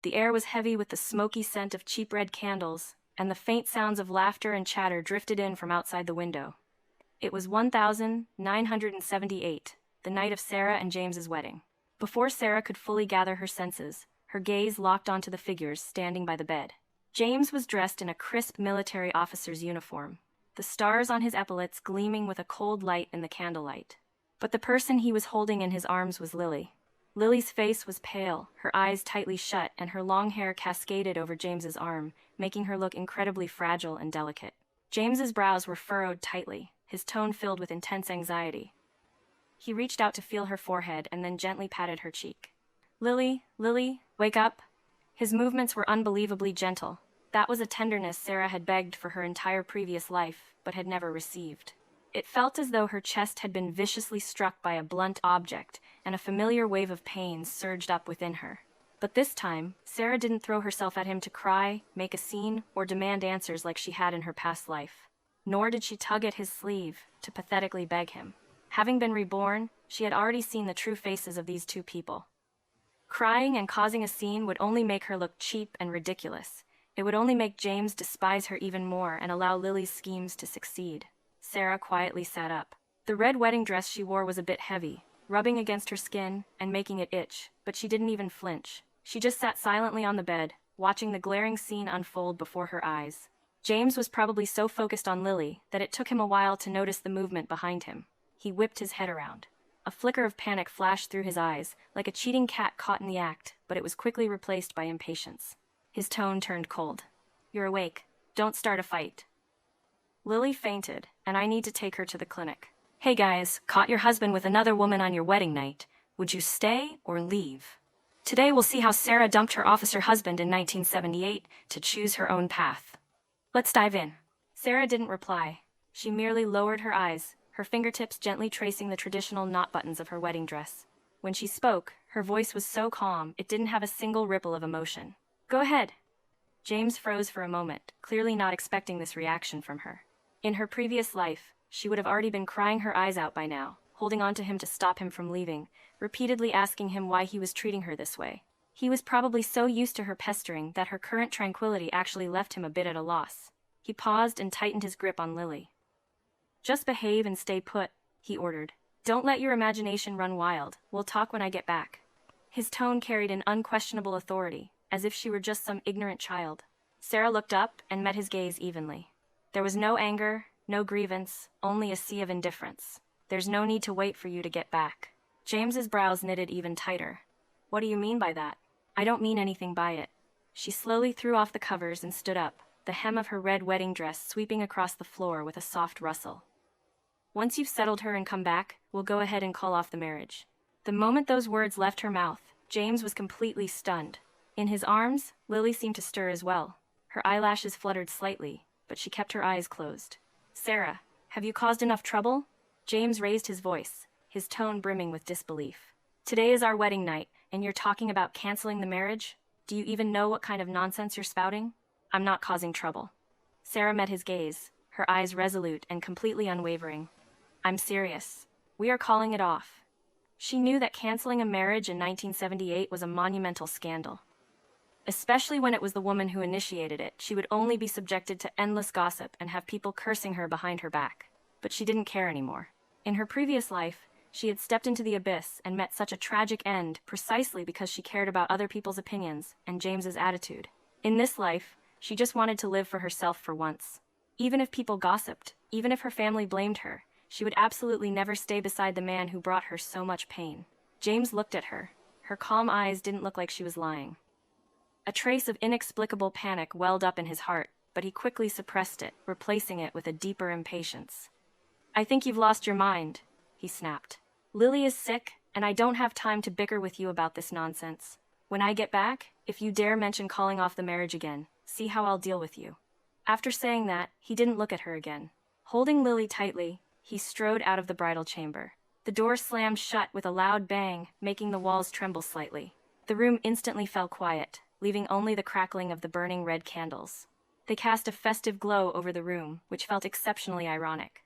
The air was heavy with the smoky scent of cheap red candles, and the faint sounds of laughter and chatter drifted in from outside the window. It was 1978, the night of Sarah and James's wedding. Before Sarah could fully gather her senses, her gaze locked onto the figures standing by the bed. James was dressed in a crisp military officer's uniform, the stars on his epaulets gleaming with a cold light in the candlelight. But the person he was holding in his arms was Lily. Lily's face was pale, her eyes tightly shut, and her long hair cascaded over James's arm, making her look incredibly fragile and delicate. James's brows were furrowed tightly, his tone filled with intense anxiety. He reached out to feel her forehead and then gently patted her cheek. "Lily, Lily, wake up." His movements were unbelievably gentle. That was a tenderness Sarah had begged for her entire previous life, but had never received. It felt as though her chest had been viciously struck by a blunt object, and a familiar wave of pain surged up within her. But this time, Sarah didn't throw herself at him to cry, make a scene, or demand answers like she had in her past life. Nor did she tug at his sleeve to pathetically beg him. Having been reborn, she had already seen the true faces of these two people. Crying and causing a scene would only make her look cheap and ridiculous. It would only make James despise her even more and allow Lily's schemes to succeed. Sarah quietly sat up. The red wedding dress she wore was a bit heavy, rubbing against her skin and making it itch, but she didn't even flinch. She just sat silently on the bed, watching the glaring scene unfold before her eyes. James was probably so focused on Lily that it took him a while to notice the movement behind him. He whipped his head around. A flicker of panic flashed through his eyes, like a cheating cat caught in the act, but it was quickly replaced by impatience. His tone turned cold. "You're awake. Don't start a fight." "Lily fainted, and I need to take her to the clinic." "Hey guys, caught your husband with another woman on your wedding night. Would you stay or leave?" Today we'll see how Sarah dumped her officer husband in 1978 to choose her own path. Let's dive in. Sarah didn't reply. She merely lowered her eyes, her fingertips gently tracing the traditional knot buttons of her wedding dress. When she spoke, her voice was so calm it didn't have a single ripple of emotion. "Go ahead." James froze for a moment, clearly not expecting this reaction from her. In her previous life, she would have already been crying her eyes out by now, holding on to him to stop him from leaving, repeatedly asking him why he was treating her this way. He was probably so used to her pestering that her current tranquility actually left him a bit at a loss. He paused and tightened his grip on Lily. "Just behave and stay put," he ordered. "Don't let your imagination run wild. We'll talk when I get back." His tone carried an unquestionable authority, as if she were just some ignorant child. Sarah looked up and met his gaze evenly. There was no anger, no grievance, only a sea of indifference. "There's no need to wait for you to get back." James's brows knitted even tighter. "What do you mean by that?" "I don't mean anything by it." She slowly threw off the covers and stood up, the hem of her red wedding dress sweeping across the floor with a soft rustle. "Once you've settled her and come back, we'll go ahead and call off the marriage." The moment those words left her mouth, James was completely stunned. In his arms, Lily seemed to stir as well. Her eyelashes fluttered slightly, but she kept her eyes closed. "Sarah, have you caused enough trouble?" James raised his voice, his tone brimming with disbelief. "Today is our wedding night, and you're talking about canceling the marriage? Do you even know what kind of nonsense you're spouting?" "I'm not causing trouble." Sarah met his gaze, her eyes resolute and completely unwavering. "I'm serious. We are calling it off." She knew that canceling a marriage in 1978 was a monumental scandal. Especially when it was the woman who initiated it, she would only be subjected to endless gossip and have people cursing her behind her back. But she didn't care anymore. In her previous life, she had stepped into the abyss and met such a tragic end precisely because she cared about other people's opinions and James's attitude. In this life, she just wanted to live for herself for once. Even if people gossiped, even if her family blamed her, she would absolutely never stay beside the man who brought her so much pain. James looked at her. Her calm eyes didn't look like she was lying. A trace of inexplicable panic welled up in his heart, but he quickly suppressed it, replacing it with a deeper impatience. "I think you've lost your mind," he snapped. "Lily is sick, and I don't have time to bicker with you about this nonsense. When I get back, if you dare mention calling off the marriage again, see how I'll deal with you." After saying that, he didn't look at her again. Holding Lily tightly, he strode out of the bridal chamber. The door slammed shut with a loud bang, making the walls tremble slightly. The room instantly fell quiet, leaving only the crackling of the burning red candles. They cast a festive glow over the room, which felt exceptionally ironic.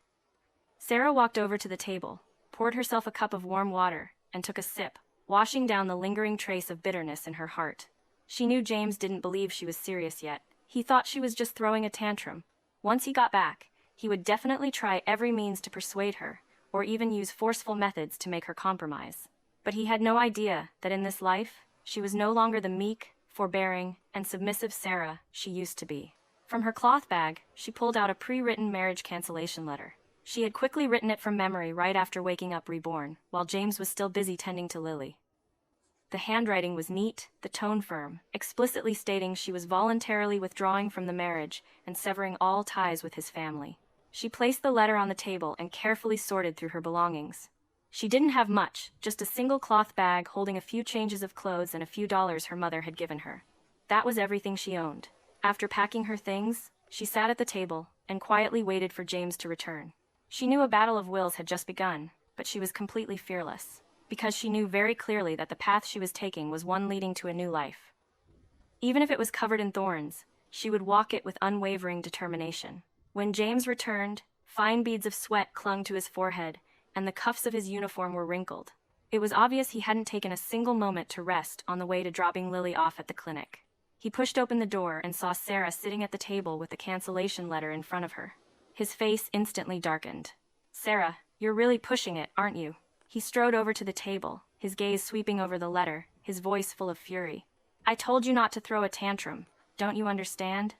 Sarah walked over to the table, poured herself a cup of warm water, and took a sip, washing down the lingering trace of bitterness in her heart. She knew James didn't believe she was serious yet. He thought she was just throwing a tantrum. Once he got back, he would definitely try every means to persuade her, or even use forceful methods to make her compromise. But he had no idea that in this life, she was no longer the meek, forbearing, and submissive Sarah she used to be. From her cloth bag, she pulled out a pre-written marriage cancellation letter. She had quickly written it from memory right after waking up Reborn, while James was still busy tending to Lily. The handwriting was neat, the tone firm, explicitly stating she was voluntarily withdrawing from the marriage and severing all ties with his family. She placed the letter on the table and carefully sorted through her belongings. She didn't have much, just a single cloth bag holding a few changes of clothes and a few dollars her mother had given her. That was everything she owned. After packing her things, she sat at the table and quietly waited for James to return. She knew a battle of wills had just begun, but she was completely fearless, because she knew very clearly that the path she was taking was one leading to a new life. Even if it was covered in thorns, she would walk it with unwavering determination. When James returned, fine beads of sweat clung to his forehead, and the cuffs of his uniform were wrinkled. It was obvious he hadn't taken a single moment to rest on the way to dropping Lily off at the clinic. He pushed open the door and saw Sarah sitting at the table with the cancellation letter in front of her. His face instantly darkened. "Sarah, you're really pushing it, aren't you?" He strode over to the table, his gaze sweeping over the letter, his voice full of fury. "I told you not to throw a tantrum. Don't you understand?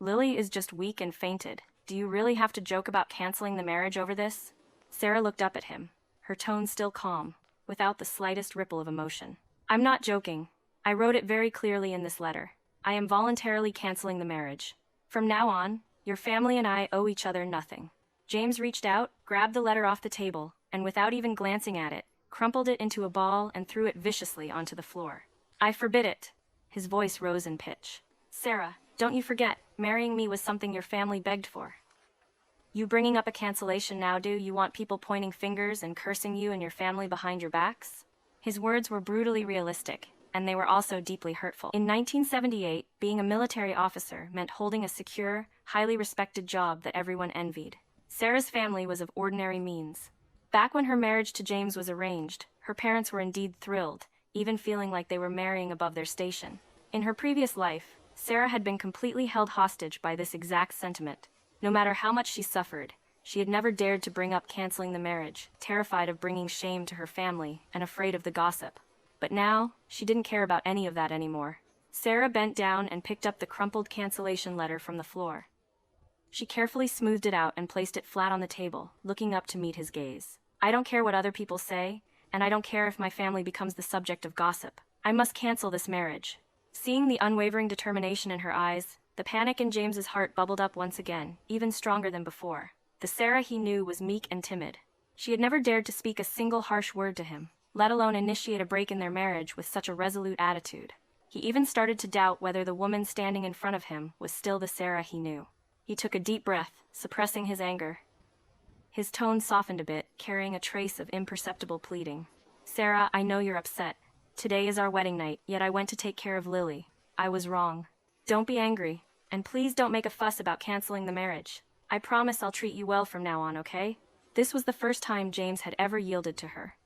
Lily is just weak and fainted. Do you really have to joke about canceling the marriage over this?" Sarah looked up at him, her tone still calm, without the slightest ripple of emotion. "I'm not joking. I wrote it very clearly in this letter. I am voluntarily canceling the marriage. From now on, your family and I owe each other nothing." James reached out, grabbed the letter off the table, and without even glancing at it, crumpled it into a ball and threw it viciously onto the floor. "I forbid it." His voice rose in pitch. "Sarah, don't you forget, marrying me was something your family begged for. You bringing up a cancellation now, do you want people pointing fingers and cursing you and your family behind your backs?" His words were brutally realistic, and they were also deeply hurtful. In 1978, being a military officer meant holding a secure, highly respected job that everyone envied. Sarah's family was of ordinary means. Back when her marriage to James was arranged, her parents were indeed thrilled, even feeling like they were marrying above their station. In her previous life, Sarah had been completely held hostage by this exact sentiment. No matter how much she suffered, she had never dared to bring up canceling the marriage, terrified of bringing shame to her family and afraid of the gossip. But now, she didn't care about any of that anymore. Sarah bent down and picked up the crumpled cancellation letter from the floor. She carefully smoothed it out and placed it flat on the table, looking up to meet his gaze. "I don't care what other people say, and I don't care if my family becomes the subject of gossip. I must cancel this marriage." Seeing the unwavering determination in her eyes, the panic in James's heart bubbled up once again, even stronger than before. The Sarah he knew was meek and timid. She had never dared to speak a single harsh word to him, let alone initiate a break in their marriage with such a resolute attitude. He even started to doubt whether the woman standing in front of him was still the Sarah he knew. He took a deep breath, suppressing his anger. His tone softened a bit, carrying a trace of imperceptible pleading. "Sarah, I know you're upset. Today is our wedding night, yet I went to take care of Lily. I was wrong. Don't be angry, and please don't make a fuss about canceling the marriage. I promise I'll treat you well from now on, okay?" This was the first time James had ever yielded to her.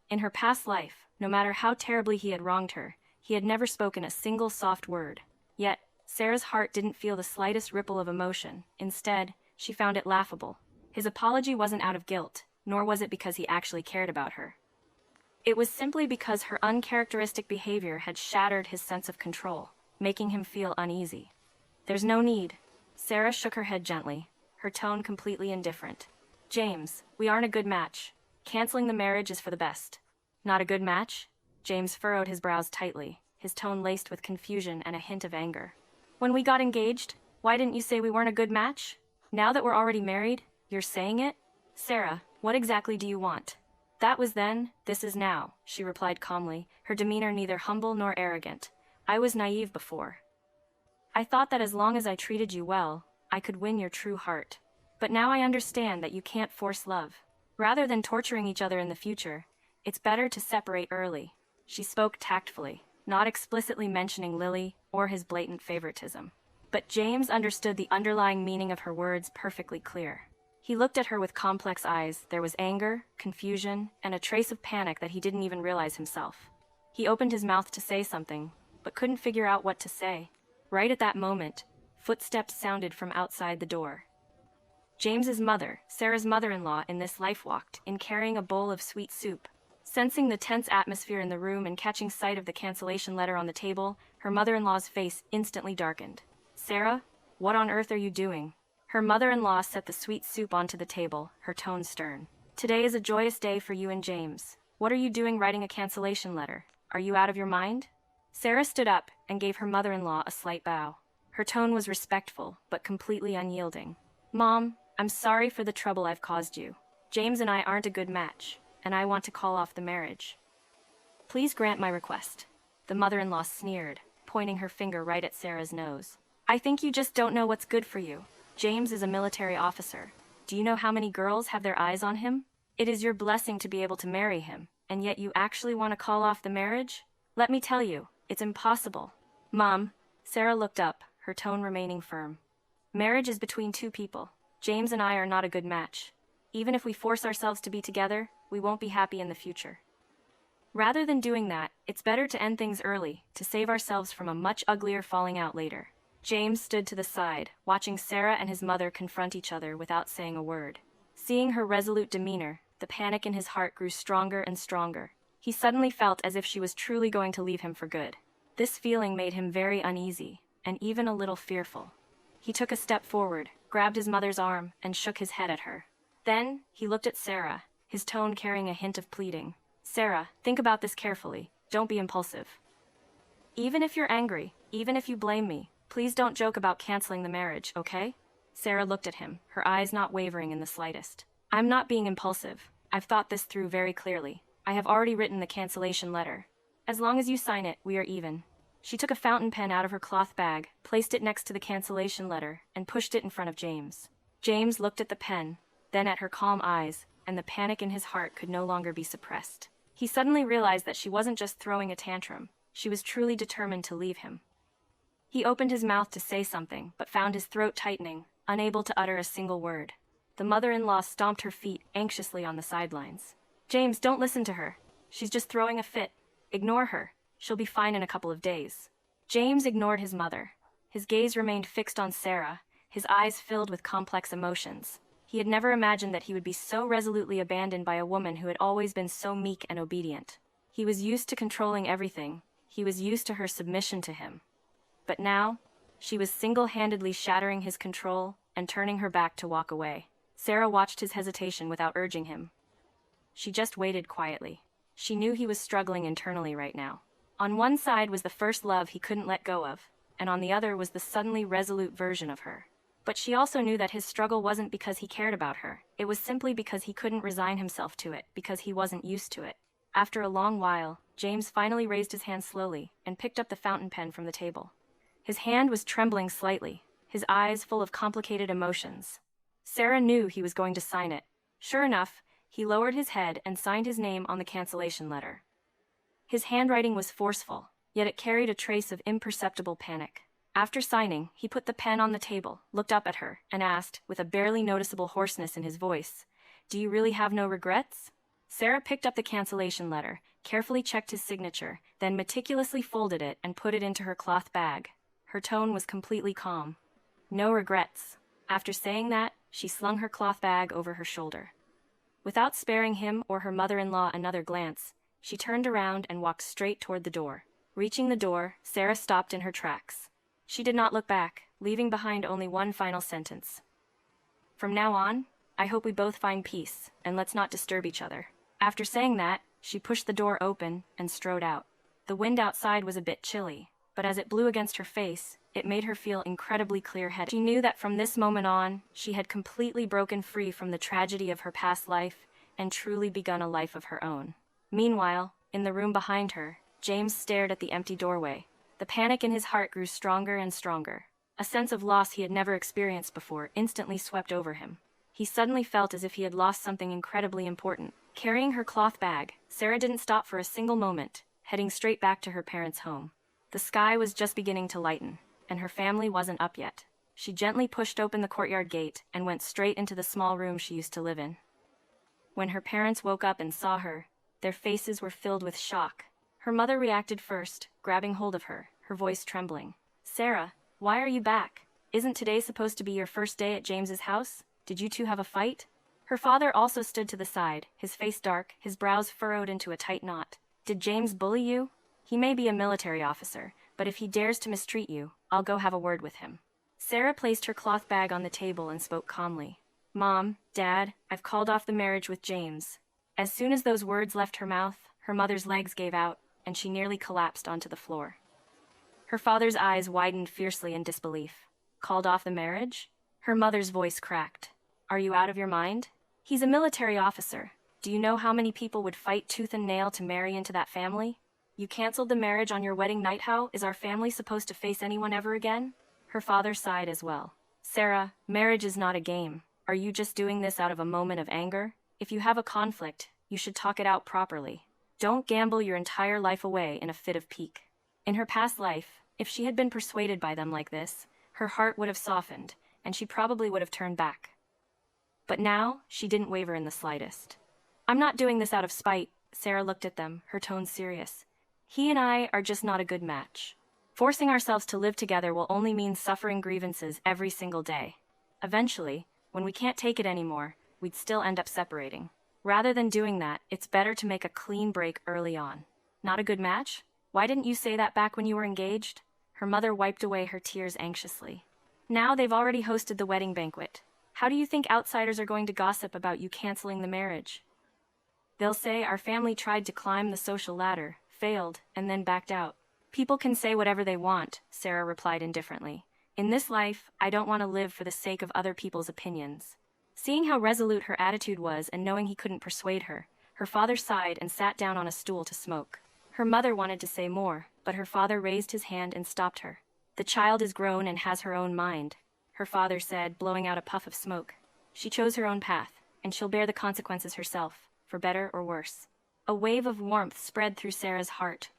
In her past life, no matter how terribly he had wronged her, he had never spoken a single soft word. Yet, Sarah's heart didn't feel the slightest ripple of emotion. Instead, she found it laughable. His apology wasn't out of guilt, nor was it because he actually cared about her. It was simply because her uncharacteristic behavior had shattered his sense of control, making him feel uneasy. "There's no need." Sarah shook her head gently, her tone completely indifferent. "James, we aren't a good match. Canceling the marriage is for the best." "Not a good match?" James furrowed his brows tightly, his tone laced with confusion and a hint of anger. "When we got engaged, why didn't you say we weren't a good match? Now that we're already married, you're saying it? Sarah, what exactly do you want?" "That was then, this is now," she replied calmly, her demeanor neither humble nor arrogant. "I was naive before. I thought that as long as I treated you well, I could win your true heart. But now I understand that you can't force love. Rather than torturing each other in the future, it's better to separate early." She spoke tactfully, not explicitly mentioning Lily or his blatant favoritism. But James understood the underlying meaning of her words perfectly clear. He looked at her with complex eyes. There was anger, confusion, and a trace of panic that he didn't even realize himself. He opened his mouth to say something, but couldn't figure out what to say. Right at that moment, footsteps sounded from outside the door. James's mother, Sarah's mother-in-law in this life, walked in carrying a bowl of sweet soup. Sensing the tense atmosphere in the room and catching sight of the cancellation letter on the table, her mother-in-law's face instantly darkened. "Sarah, what on earth are you doing?" Her mother-in-law set the sweet soup onto the table, her tone stern. "Today is a joyous day for you and James. What are you doing writing a cancellation letter? Are you out of your mind?" Sarah stood up and gave her mother-in-law a slight bow. Her tone was respectful, but completely unyielding. "Mom, I'm sorry for the trouble I've caused you. James and I aren't a good match, and I want to call off the marriage. Please grant my request." The mother-in-law sneered, pointing her finger right at Sarah's nose. "I think you just don't know what's good for you. James is a military officer. Do you know how many girls have their eyes on him? It is your blessing to be able to marry him, and yet you actually want to call off the marriage? Let me tell you, it's impossible." "Mom," Sarah looked up, her tone remaining firm. "Marriage is between two people. James and I are not a good match. Even if we force ourselves to be together, we won't be happy in the future. Rather than doing that, it's better to end things early, to save ourselves from a much uglier falling out later." James stood to the side, watching Sarah and his mother confront each other without saying a word. Seeing her resolute demeanor, the panic in his heart grew stronger and stronger. He suddenly felt as if she was truly going to leave him for good. This feeling made him very uneasy, and even a little fearful. He took a step forward, grabbed his mother's arm, and shook his head at her. Then, he looked at Sarah, his tone carrying a hint of pleading. "Sarah, think about this carefully. Don't be impulsive. Even if you're angry, even if you blame me, please don't joke about canceling the marriage, okay?" Sarah looked at him, her eyes not wavering in the slightest. "I'm not being impulsive. I've thought this through very clearly. I have already written the cancellation letter. As long as you sign it, we are even." She took a fountain pen out of her cloth bag, placed it next to the cancellation letter, and pushed it in front of James. James looked at the pen, then at her calm eyes, and the panic in his heart could no longer be suppressed. He suddenly realized that she wasn't just throwing a tantrum, she was truly determined to leave him. He opened his mouth to say something, but found his throat tightening, unable to utter a single word. The mother-in-law stomped her feet anxiously on the sidelines. "James, don't listen to her. She's just throwing a fit. Ignore her. She'll be fine in a couple of days." James ignored his mother. His gaze remained fixed on Sarah, his eyes filled with complex emotions. He had never imagined that he would be so resolutely abandoned by a woman who had always been so meek and obedient. He was used to controlling everything. He was used to her submission to him. But now, she was single-handedly shattering his control and turning her back to walk away. Sarah watched his hesitation without urging him. She just waited quietly. She knew he was struggling internally right now. On one side was the first love he couldn't let go of, and on the other was the suddenly resolute version of her. But she also knew that his struggle wasn't because he cared about her. It was simply because he couldn't resign himself to it, because he wasn't used to it. After a long while, James finally raised his hand slowly and picked up the fountain pen from the table. His hand was trembling slightly, his eyes full of complicated emotions. Sarah knew he was going to sign it. Sure enough, he lowered his head and signed his name on the cancellation letter. His handwriting was forceful, yet it carried a trace of imperceptible panic. After signing, he put the pen on the table, looked up at her, and asked, with a barely noticeable hoarseness in his voice, "Do you really have no regrets?" Sarah picked up the cancellation letter, carefully checked his signature, then meticulously folded it and put it into her cloth bag. Her tone was completely calm. "No regrets." After saying that, she slung her cloth bag over her shoulder. Without sparing him or her mother-in-law another glance, she turned around and walked straight toward the door. Reaching the door, Sarah stopped in her tracks. She did not look back, leaving behind only one final sentence. "From now on, I hope we both find peace, and let's not disturb each other." After saying that, she pushed the door open and strode out. The wind outside was a bit chilly, but as it blew against her face, it made her feel incredibly clear-headed. She knew that from this moment on, she had completely broken free from the tragedy of her past life and truly begun a life of her own. Meanwhile, in the room behind her, James stared at the empty doorway. The panic in his heart grew stronger and stronger. A sense of loss he had never experienced before instantly swept over him. He suddenly felt as if he had lost something incredibly important. Carrying her cloth bag, Sarah didn't stop for a single moment, heading straight back to her parents' home. The sky was just beginning to lighten, and her family wasn't up yet. She gently pushed open the courtyard gate and went straight into the small room she used to live in. When her parents woke up and saw her, their faces were filled with shock. Her mother reacted first, grabbing hold of her, her voice trembling. Sarah, why are you back? Isn't today supposed to be your first day at James's house? Did you two have a fight? Her father also stood to the side, his face dark, his brows furrowed into a tight knot. Did James bully you? He may be a military officer, but if he dares to mistreat you, I'll go have a word with him. Sarah placed her cloth bag on the table and spoke calmly. Mom, Dad, I've called off the marriage with James. As soon as those words left her mouth, her mother's legs gave out, and she nearly collapsed onto the floor. Her father's eyes widened fiercely in disbelief. Called off the marriage? Her mother's voice cracked. Are you out of your mind? He's a military officer. Do you know how many people would fight tooth and nail to marry into that family? You canceled the marriage on your wedding night. How is our family supposed to face anyone ever again? Her father sighed as well. Sarah, marriage is not a game. Are you just doing this out of a moment of anger? If you have a conflict, you should talk it out properly. Don't gamble your entire life away in a fit of pique. In her past life, if she had been persuaded by them like this, her heart would have softened, and she probably would have turned back. But now, she didn't waver in the slightest. I'm not doing this out of spite. Sarah looked at them, her tone serious. He and I are just not a good match. Forcing ourselves to live together will only mean suffering grievances every single day. Eventually, when we can't take it anymore, we'd still end up separating. Rather than doing that, it's better to make a clean break early on. Not a good match? Why didn't you say that back when you were engaged? Her mother wiped away her tears anxiously. Now they've already hosted the wedding banquet. How do you think outsiders are going to gossip about you canceling the marriage? They'll say our family tried to climb the social ladder, failed, and then backed out. People can say whatever they want, Sarah replied indifferently. In this life, I don't want to live for the sake of other people's opinions. Seeing how resolute her attitude was and knowing he couldn't persuade her, her father sighed and sat down on a stool to smoke. Her mother wanted to say more, but her father raised his hand and stopped her. The child is grown and has her own mind, her father said, blowing out a puff of smoke. She chose her own path, and she'll bear the consequences herself, for better or worse. A wave of warmth spread through Sarah's heart.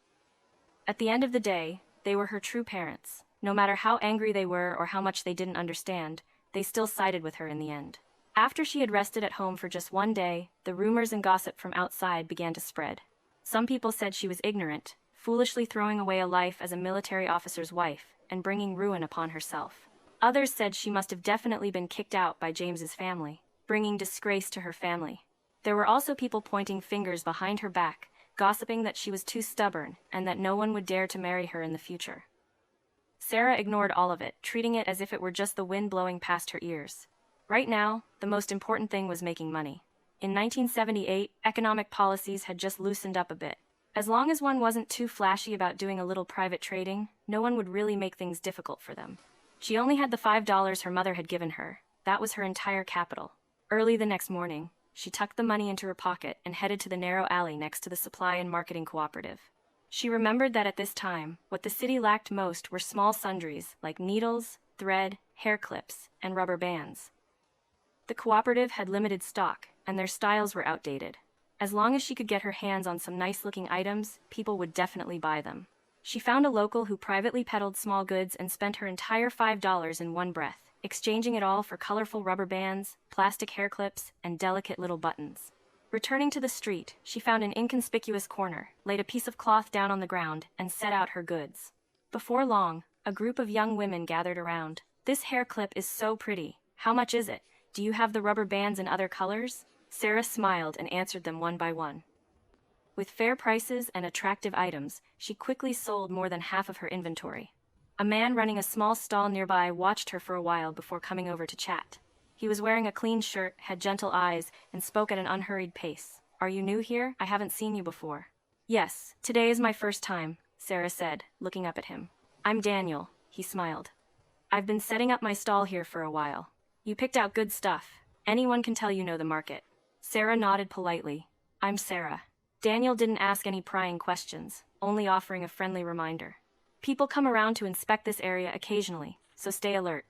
At the end of the day, they were her true parents. No matter how angry they were or how much they didn't understand, they still sided with her in the end. After she had rested at home for just one day, the rumors and gossip from outside began to spread. Some people said she was ignorant, foolishly throwing away a life as a military officer's wife and bringing ruin upon herself. Others said she must have definitely been kicked out by James's family, bringing disgrace to her family. There were also people pointing fingers behind her back, gossiping that she was too stubborn and that no one would dare to marry her in the future. Sarah ignored all of it, treating it as if it were just the wind blowing past her ears. Right now, the most important thing was making money. In 1978, economic policies had just loosened up a bit. As long as one wasn't too flashy about doing a little private trading, no one would really make things difficult for them. She only had the $5 her mother had given her. That was her entire capital. Early the next morning, she tucked the money into her pocket and headed to the narrow alley next to the supply and marketing cooperative. She remembered that at this time, what the city lacked most were small sundries like needles, thread, hair clips, and rubber bands. The cooperative had limited stock, and their styles were outdated. As long as she could get her hands on some nice-looking items, people would definitely buy them. She found a local who privately peddled small goods and spent her entire $5 in one breath, exchanging it all for colorful rubber bands, plastic hair clips, and delicate little buttons. Returning to the street, she found an inconspicuous corner, laid a piece of cloth down on the ground, and set out her goods. Before long, a group of young women gathered around. This hair clip is so pretty. How much is it? Do you have the rubber bands in other colors? Sarah smiled and answered them one by one. With fair prices and attractive items, she quickly sold more than half of her inventory. A man running a small stall nearby watched her for a while before coming over to chat. He was wearing a clean shirt, had gentle eyes, and spoke at an unhurried pace. Are you new here? I haven't seen you before. Yes, today is my first time, Sarah said, looking up at him. I'm Daniel, he smiled. I've been setting up my stall here for a while. You picked out good stuff. Anyone can tell you know the market. Sarah nodded politely. I'm Sarah. Daniel didn't ask any prying questions, only offering a friendly reminder. People come around to inspect this area occasionally, so stay alert.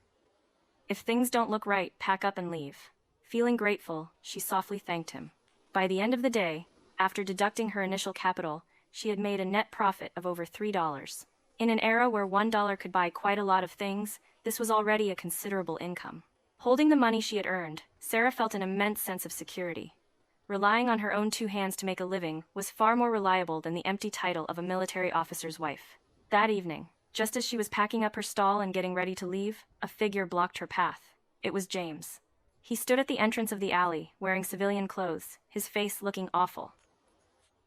If things don't look right, pack up and leave. Feeling grateful, she softly thanked him. By the end of the day, after deducting her initial capital, she had made a net profit of over $3. In an era where $1 could buy quite a lot of things, this was already a considerable income. Holding the money she had earned, Sarah felt an immense sense of security. Relying on her own two hands to make a living was far more reliable than the empty title of a military officer's wife. That evening, Just as she was packing up her stall and getting ready to leave, a figure blocked her path. It was James. He stood at the entrance of the alley, wearing civilian clothes, his face looking awful.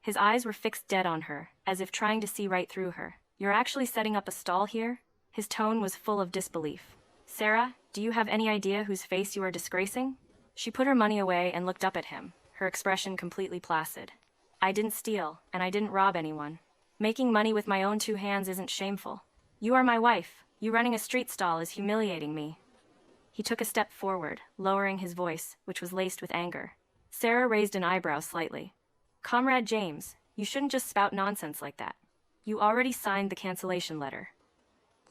His eyes were fixed dead on her, as if trying to see right through her. "You're actually setting up a stall here?" His tone was full of disbelief. "Sarah, do you have any idea whose face you are disgracing?" She put her money away and looked up at him, her expression completely placid. "I didn't steal, and I didn't rob anyone. Making money with my own 2 hands isn't shameful. You are my wife. You running a street stall is humiliating me." He took a step forward, lowering his voice, which was laced with anger. Sarah raised an eyebrow slightly. "Comrade James, you shouldn't just spout nonsense like that. You already signed the cancellation letter.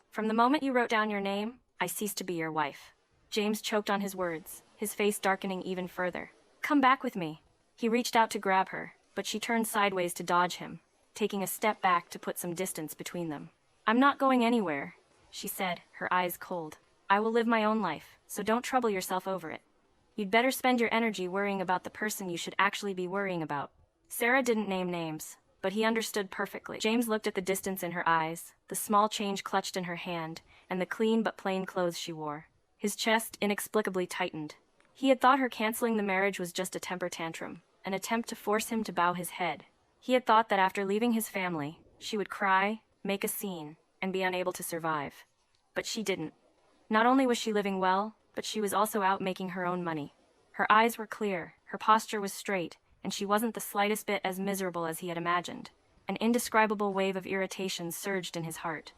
From the moment you wrote down your name, I ceased to be your wife." James choked on his words, his face darkening even further. "Come back with me." He reached out to grab her, but she turned sideways to dodge him, taking a step back to put some distance between them. "I'm not going anywhere," she said, her eyes cold. "I will live my own life, so don't trouble yourself over it. You'd better spend your energy worrying about the person you should actually be worrying about." Sarah didn't name names, but he understood perfectly. James looked at the distance in her eyes, the small change clutched in her hand, and the clean but plain clothes she wore. His chest inexplicably tightened. He had thought her canceling the marriage was just a temper tantrum, an attempt to force him to bow his head. He had thought that after leaving his family, she would cry, make a scene, and be unable to survive. But she didn't. Not only was she living well, but she was also out making her own money. Her eyes were clear, her posture was straight, and she wasn't the slightest bit as miserable as he had imagined. An indescribable wave of irritation surged in his heart.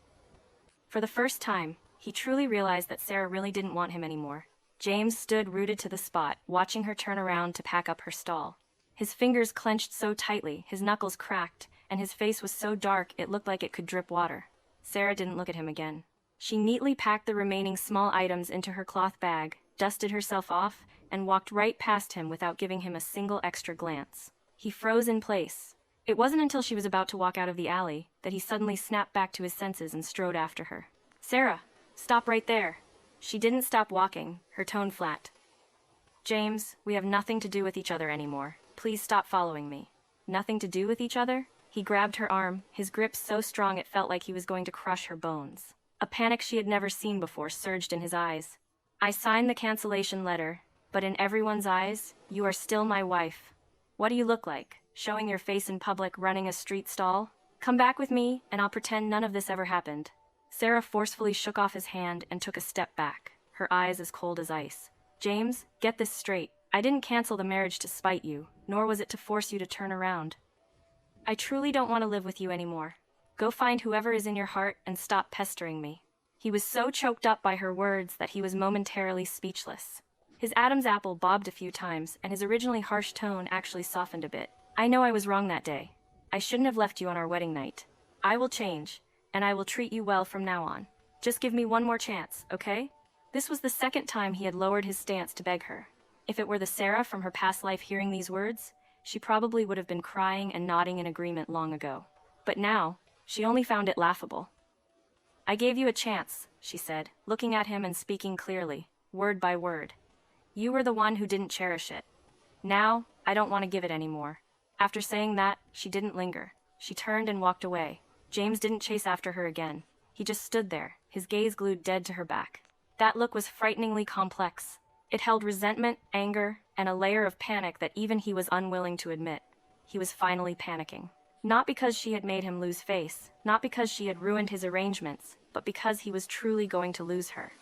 For the first time, he truly realized that Sarah really didn't want him anymore. James stood rooted to the spot, watching her turn around to pack up her stall. His fingers clenched so tightly, his knuckles cracked, and his face was so dark it looked like it could drip water. Sarah didn't look at him again. She neatly packed the remaining small items into her cloth bag, dusted herself off, and walked right past him without giving him a single extra glance. He froze in place. It wasn't until she was about to walk out of the alley that he suddenly snapped back to his senses and strode after her. "Sarah, stop right there." She didn't stop walking, her tone flat. "James, we have nothing to do with each other anymore. Please stop following me." "Nothing to do with each other?" He grabbed her arm, his grip so strong it felt like he was going to crush her bones. A panic she had never seen before surged in his eyes. "I signed the cancellation letter, but in everyone's eyes, you are still my wife. What do you look like, showing your face in public running a street stall? Come back with me, and I'll pretend none of this ever happened." Sarah forcefully shook off his hand and took a step back, her eyes as cold as ice. "James, get this straight. I didn't cancel the marriage to spite you, nor was it to force you to turn around. I truly don't want to live with you anymore. Go find whoever is in your heart and stop pestering me." He was so choked up by her words that he was momentarily speechless. His Adam's apple bobbed a few times, and his originally harsh tone actually softened a bit. "I know I was wrong that day. I shouldn't have left you on our wedding night. I will change, and I will treat you well from now on. Just give me one more chance, okay?" This was the second time he had lowered his stance to beg her. If it were the Sarah from her past life hearing these words, she probably would have been crying and nodding in agreement long ago. But now, she only found it laughable. "I gave you a chance," she said, looking at him and speaking clearly, word by word. "You were the one who didn't cherish it. Now, I don't want to give it anymore." After saying that, she didn't linger. She turned and walked away. James didn't chase after her again. He just stood there, his gaze glued dead to her back. That look was frighteningly complex. It held resentment, anger, and a layer of panic that even he was unwilling to admit. He was finally panicking. Not because she had made him lose face, not because she had ruined his arrangements, but because he was truly going to lose her.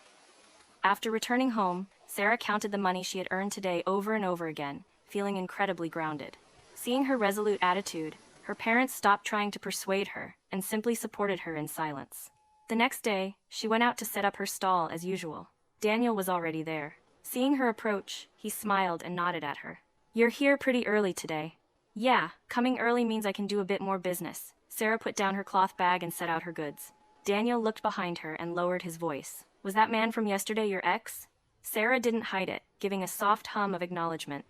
After returning home, Sarah counted the money she had earned today over and over again, feeling incredibly grounded. Seeing her resolute attitude, her parents stopped trying to persuade her and simply supported her in silence. The next day, she went out to set up her stall as usual. Daniel was already there. Seeing her approach, he smiled and nodded at her. "You're here pretty early today." "Yeah, coming early means I can do a bit more business." Sarah put down her cloth bag and set out her goods. Daniel looked behind her and lowered his voice. "Was that man from yesterday your ex?" Sarah didn't hide it, giving a soft hum of acknowledgement.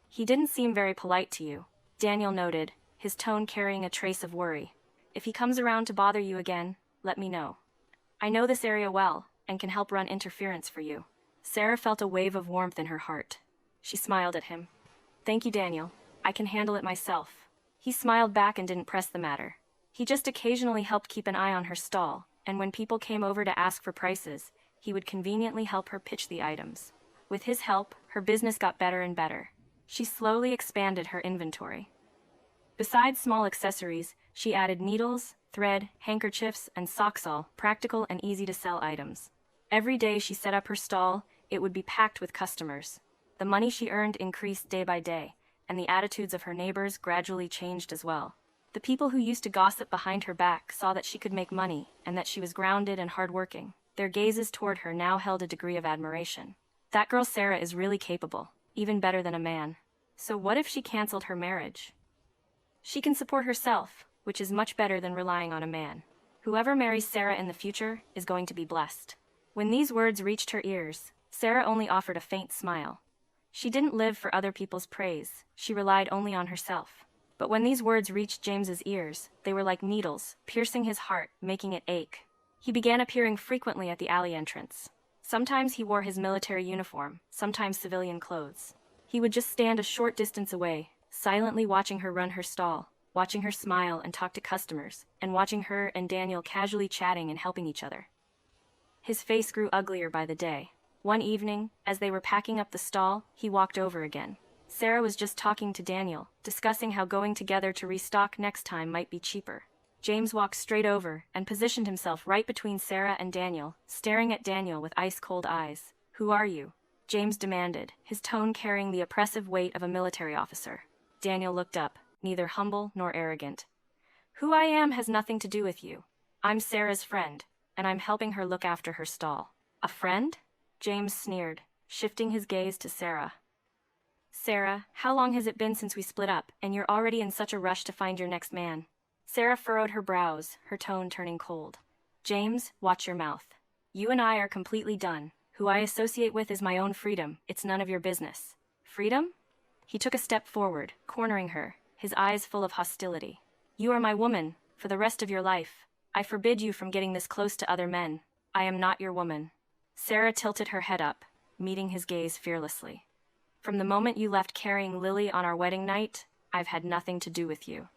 "He didn't seem very polite to you," Daniel noted, his tone carrying a trace of worry. "If he comes around to bother you again, let me know. I know this area well, and can help run interference for you." Sarah felt a wave of warmth in her heart. She smiled at him. "Thank you, Daniel. I can handle it myself." He smiled back and didn't press the matter. He just occasionally helped keep an eye on her stall, and when people came over to ask for prices, he would conveniently help her pitch the items. With his help, her business got better and better. She slowly expanded her inventory. Besides small accessories, she added needles, thread, handkerchiefs, and socks, all practical and easy-to-sell items. Every day she set up her stall, it would be packed with customers. The money she earned increased day by day, and the attitudes of her neighbors gradually changed as well. The people who used to gossip behind her back saw that she could make money and that she was grounded and hardworking. Their gazes toward her now held a degree of admiration. That girl Sarah is really capable, even better than a man. So what if she canceled her marriage? She can support herself, which is much better than relying on a man. Whoever marries Sarah in the future is going to be blessed. When these words reached her ears, Sarah only offered a faint smile. She didn't live for other people's praise, she relied only on herself. But when these words reached James's ears, they were like needles, piercing his heart, making it ache. He began appearing frequently at the alley entrance. Sometimes he wore his military uniform, sometimes civilian clothes. He would just stand a short distance away, silently watching her run her stall, watching her smile and talk to customers, and watching her and Daniel casually chatting and helping each other. His face grew uglier by the day. One evening, as they were packing up the stall, he walked over again. Sarah was just talking to Daniel, discussing how going together to restock next time might be cheaper. James walked straight over and positioned himself right between Sarah and Daniel, staring at Daniel with ice-cold eyes. "Who are you?" James demanded, his tone carrying the oppressive weight of a military officer. Daniel looked up, neither humble nor arrogant. "Who I am has nothing to do with you. I'm Sarah's friend, and I'm helping her look after her stall." "A friend?" James sneered, shifting his gaze to Sarah. "Sarah, how long has it been since we split up, and you're already in such a rush to find your next man?" Sarah furrowed her brows, her tone turning cold. "James, watch your mouth. You and I are completely done. Who I associate with is my own freedom. It's none of your business." "Freedom?" He took a step forward, cornering her, his eyes full of hostility. "You are my woman, for the rest of your life. I forbid you from getting this close to other men. I am not your woman." Sarah tilted her head up, meeting his gaze fearlessly. "From the moment you left carrying Lily on our wedding night, I've had nothing to do with you.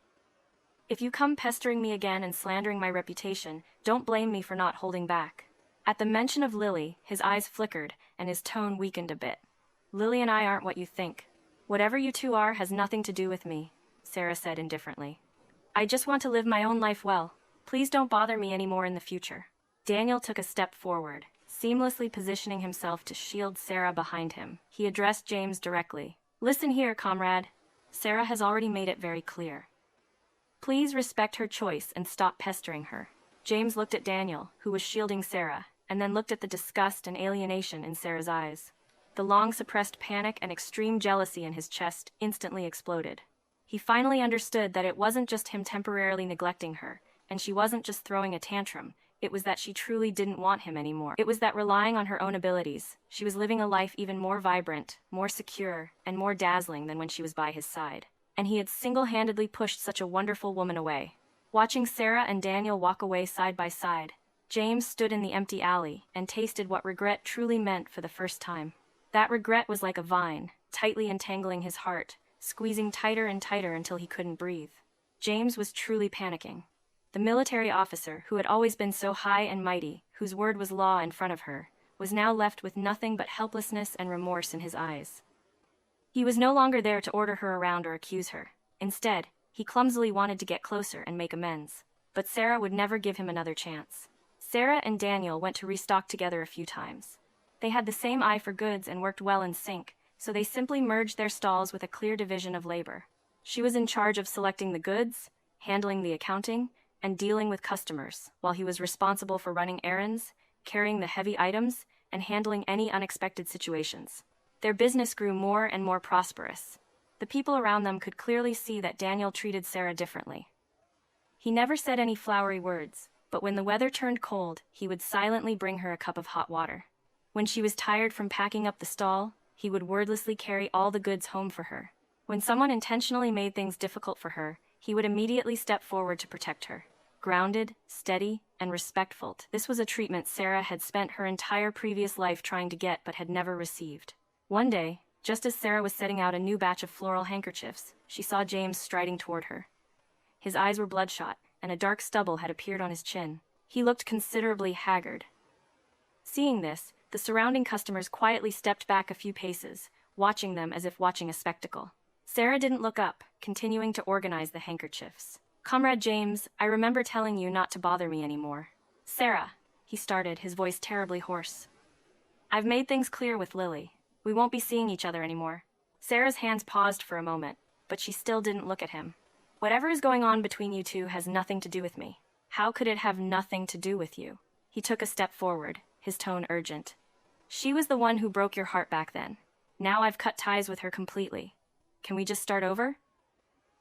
If you come pestering me again and slandering my reputation, don't blame me for not holding back." At the mention of Lily, his eyes flickered, and his tone weakened a bit. "Lily and I aren't what you think. Whatever you two are has nothing to do with me," Sarah said indifferently. "I just want to live my own life well. Please don't bother me anymore in the future." Daniel took a step forward, seamlessly positioning himself to shield Sarah behind him. He addressed James directly. "Listen here, comrade. Sarah has already made it very clear. Please respect her choice and stop pestering her." James looked at Daniel, who was shielding Sarah, and then looked at the disgust and alienation in Sarah's eyes. The long-suppressed panic and extreme jealousy in his chest instantly exploded. He finally understood that it wasn't just him temporarily neglecting her, and she wasn't just throwing a tantrum. It was that she truly didn't want him anymore. It was that relying on her own abilities, she was living a life even more vibrant, more secure, and more dazzling than when she was by his side. And he had single-handedly pushed such a wonderful woman away. Watching Sarah and Daniel walk away side by side, James stood in the empty alley and tasted what regret truly meant for the first time. That regret was like a vine, tightly entangling his heart, squeezing tighter and tighter until he couldn't breathe. James was truly panicking. The military officer, who had always been so high and mighty, whose word was law in front of her, was now left with nothing but helplessness and remorse in his eyes. He was no longer there to order her around or accuse her. Instead, he clumsily wanted to get closer and make amends. But Sarah would never give him another chance. Sarah and Daniel went to restock together a few times. They had the same eye for goods and worked well in sync, so they simply merged their stalls with a clear division of labor. She was in charge of selecting the goods, handling the accounting, and dealing with customers, while he was responsible for running errands, carrying the heavy items, and handling any unexpected situations. Their business grew more and more prosperous. The people around them could clearly see that Daniel treated Sarah differently. He never said any flowery words, but when the weather turned cold, he would silently bring her a cup of hot water. When she was tired from packing up the stall, he would wordlessly carry all the goods home for her. When someone intentionally made things difficult for her, he would immediately step forward to protect her. Grounded, steady, and respectful. This was a treatment Sarah had spent her entire previous life trying to get but had never received. One day, just as Sarah was setting out a new batch of floral handkerchiefs, she saw James striding toward her. His eyes were bloodshot, and a dark stubble had appeared on his chin. He looked considerably haggard. Seeing this, the surrounding customers quietly stepped back a few paces, watching them as if watching a spectacle. Sarah didn't look up, continuing to organize the handkerchiefs. "Comrade James, I remember telling you not to bother me anymore." "Sarah," he started, his voice terribly hoarse. "I've made things clear with Lily. We won't be seeing each other anymore." Sarah's hands paused for a moment, but she still didn't look at him. "Whatever is going on between you two has nothing to do with me." "How could it have nothing to do with you?" He took a step forward, his tone urgent. "She was the one who broke your heart back then. Now I've cut ties with her completely. Can we just start over?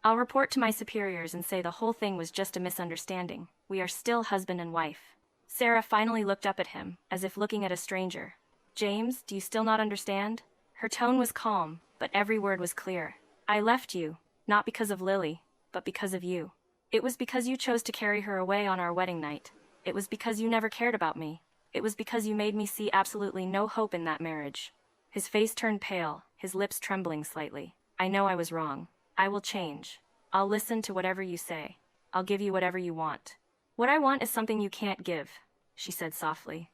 I'll report to my superiors and say the whole thing was just a misunderstanding. We are still husband and wife." Sarah finally looked up at him, as if looking at a stranger. "James, do you still not understand?" Her tone was calm, but every word was clear. "I left you, not because of Lily, but because of you. It was because you chose to carry her away on our wedding night. It was because you never cared about me. It was because you made me see absolutely no hope in that marriage." His face turned pale, his lips trembling slightly. "I know I was wrong. I will change. I'll listen to whatever you say. I'll give you whatever you want." "What I want is something you can't give," she said softly.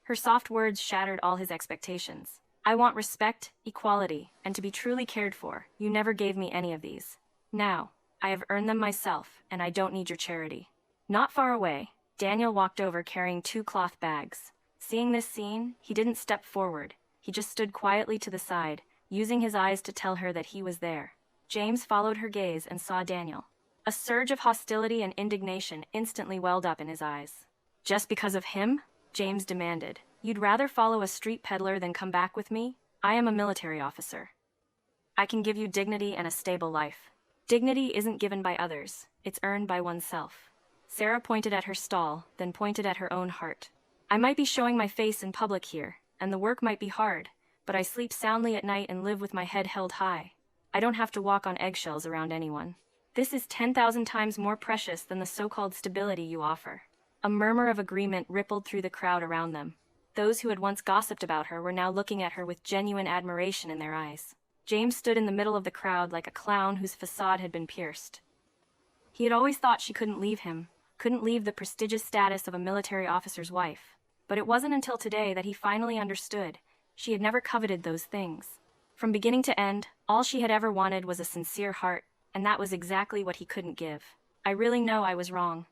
Her soft words shattered all his expectations. "I want respect, equality, and to be truly cared for. You never gave me any of these. Now, I have earned them myself, and I don't need your charity." Not far away, Daniel walked over carrying 2 cloth bags. Seeing this scene, he didn't step forward. He just stood quietly to the side, using his eyes to tell her that he was there. James followed her gaze and saw Daniel. A surge of hostility and indignation instantly welled up in his eyes. "Just because of him?" James demanded. "You'd rather follow a street peddler than come back with me? I am a military officer. I can give you dignity and a stable life. Dignity isn't given by others, it's earned by oneself." Sarah pointed at her stall, then pointed at her own heart. "I might be showing my face in public here, and the work might be hard, but I sleep soundly at night and live with my head held high. I don't have to walk on eggshells around anyone. This is 10,000 times more precious than the so-called stability you offer." A murmur of agreement rippled through the crowd around them. Those who had once gossiped about her were now looking at her with genuine admiration in their eyes. James stood in the middle of the crowd like a clown whose facade had been pierced. He had always thought she couldn't leave him, couldn't leave the prestigious status of a military officer's wife. But it wasn't until today that he finally understood. She had never coveted those things. From beginning to end, all she had ever wanted was a sincere heart, and that was exactly what he couldn't give. "I really know I was wrong."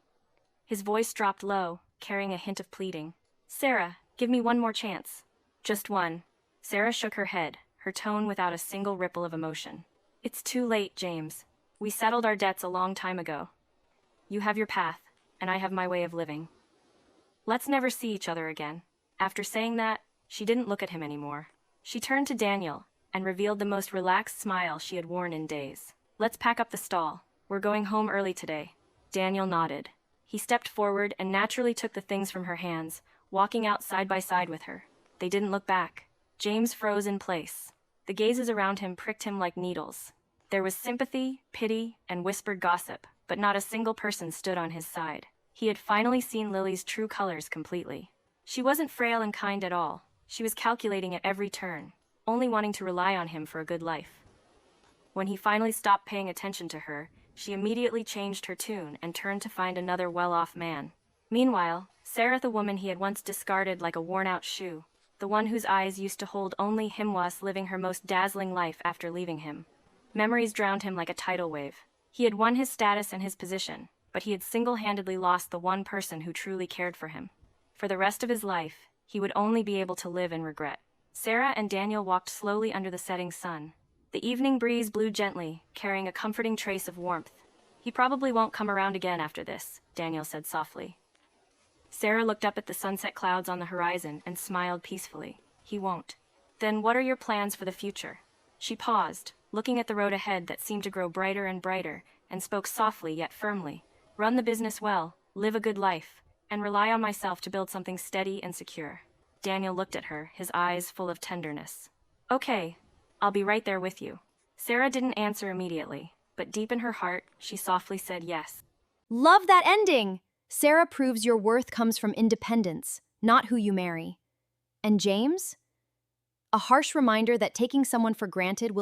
His voice dropped low, carrying a hint of pleading. "Sarah, give me one more chance." "Just one." Sarah shook her head, her tone without a single ripple of emotion. "It's too late, James. We settled our debts a long time ago. You have your path, and I have my way of living. Let's never see each other again." After saying that, she didn't look at him anymore. She turned to Daniel and revealed the most relaxed smile she had worn in days. "Let's pack up the stall. We're going home early today." Daniel nodded. He stepped forward and naturally took the things from her hands, walking out side by side with her. They didn't look back. James froze in place. The gazes around him pricked him like needles. There was sympathy, pity, and whispered gossip, but not a single person stood on his side. He had finally seen Lily's true colors completely. She wasn't frail and kind at all. She was calculating at every turn, only wanting to rely on him for a good life. When he finally stopped paying attention to her, she immediately changed her tune and turned to find another well-off man. Meanwhile, Sarah, the woman he had once discarded like a worn-out shoe, the one whose eyes used to hold only him, was living her most dazzling life after leaving him. Memories drowned him like a tidal wave. He had won his status and his position, but he had single-handedly lost the one person who truly cared for him. For the rest of his life, he would only be able to live in regret. Sarah and Daniel walked slowly under the setting sun. The evening breeze blew gently, carrying a comforting trace of warmth. "He probably won't come around again after this," Daniel said softly. Sarah looked up at the sunset clouds on the horizon and smiled peacefully. "He won't." "Then what are your plans for the future?" She paused, looking at the road ahead that seemed to grow brighter and brighter, and spoke softly yet firmly. "Run the business well, live a good life, and rely on myself to build something steady and secure." Daniel looked at her, his eyes full of tenderness. "Okay, I'll be right there with you." Sarah didn't answer immediately, but deep in her heart, she softly said yes. Love that ending! Sarah proves your worth comes from independence, not who you marry. And James? A harsh reminder that taking someone for granted will